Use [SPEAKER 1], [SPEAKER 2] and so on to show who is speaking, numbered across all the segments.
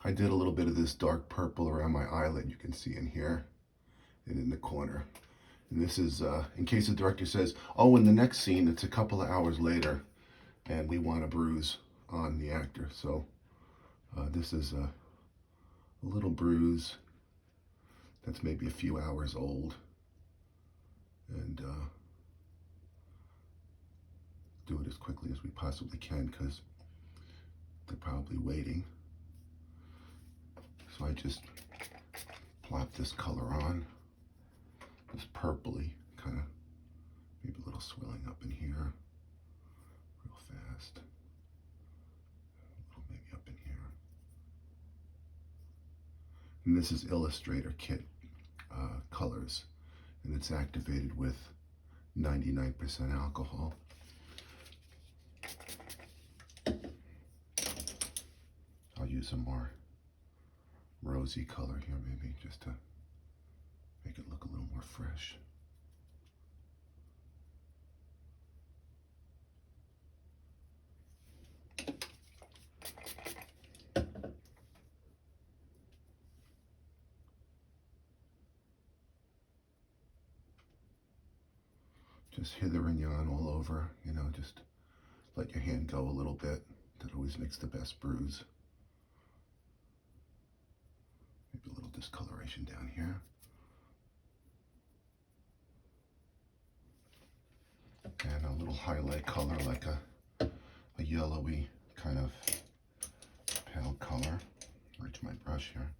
[SPEAKER 1] I did a little bit of this dark purple around my eyelid, you can see in here and in the corner. And this is in case the director says, oh, in the next scene, it's a couple of hours later and we want a bruise on the actor. So this is a little bruise that's maybe a few hours old. And do it as quickly as we possibly can because they're probably waiting. So I just plop this color on, this purpley, kind of maybe a little swelling up in here, real fast, a little maybe up in here. And this is Illustrator Kit colors, and it's activated with 99% alcohol. I'll use a more rosy color here maybe just to make it look a little more fresh. Just hither and yon all over, you know, just let your hand go a little bit. That always makes the best bruise. Maybe a little discoloration down here. And a little highlight color like a yellowy kind of pale color. Reach my brush here.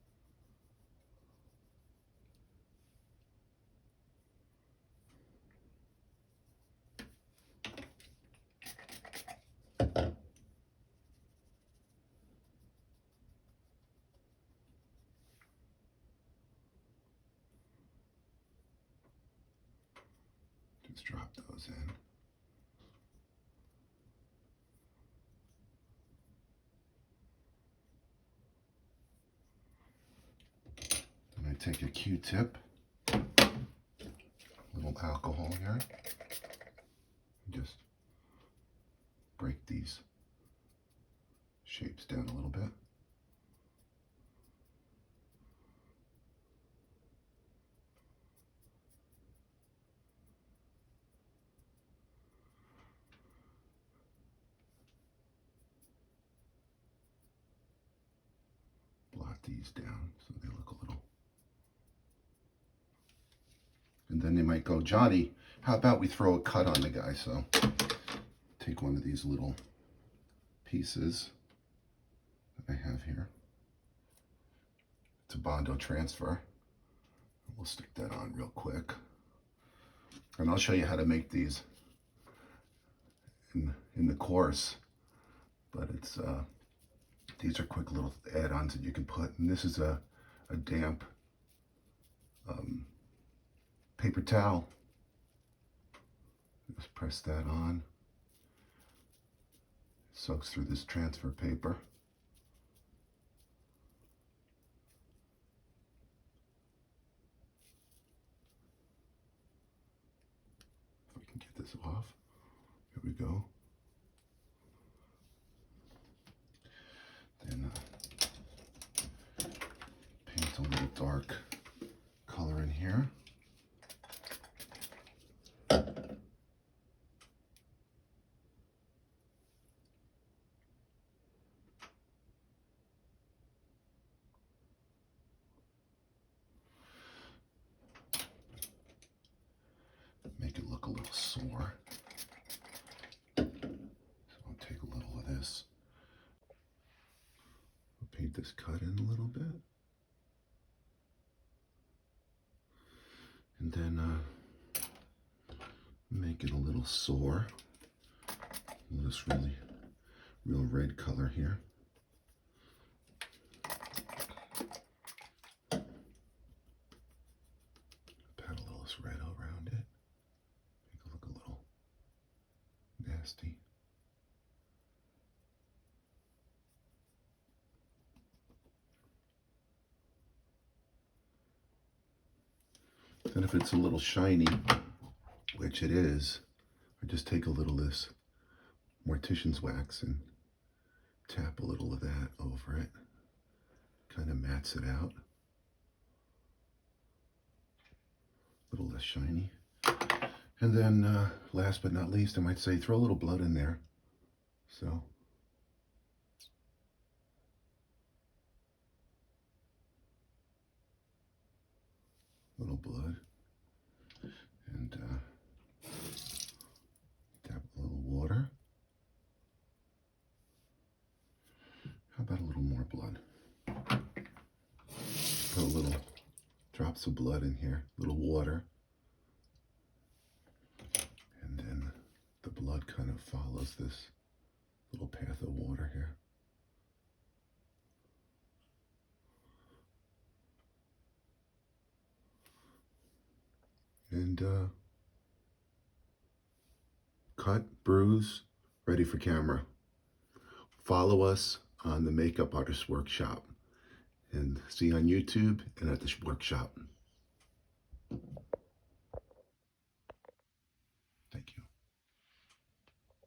[SPEAKER 1] Just drop those in. And I take a Q-tip, a little alcohol here, just break these shapes down a little bit. Blot these down so they look a little. And then they might go, Johnny, how about we throw a cut on the guy? So take one of these little pieces that I have here. It's a Bondo transfer. We'll stick that on real quick. And I'll show you how to make these in the course. But it's these are quick little add-ons that you can put. And this is a damp paper towel. Just press that on. It soaks through this transfer paper. If we can get this off. Here we go. Then paint a little dark color in here. Make it look a little sore. So I'll take a little of this. I'll paint this cut in a little bit. And then make it a little sore. This really real red color here. Pat a little red around it. Make it look a little nasty. Then if it's a little shiny, which it is, I just take a little of this mortician's wax and tap a little of that over it. kind of mats it out. A little less shiny. And then last but not least, I might say throw a little blood in there. So. Little blood. And tap a little water. How about a little more blood? Put a little drops of blood in here, a little water. And then the blood kind of follows this little path of water here. And cut, bruise, ready for camera. Follow us on the Makeup Artist Workshop, and see you on YouTube and at the workshop.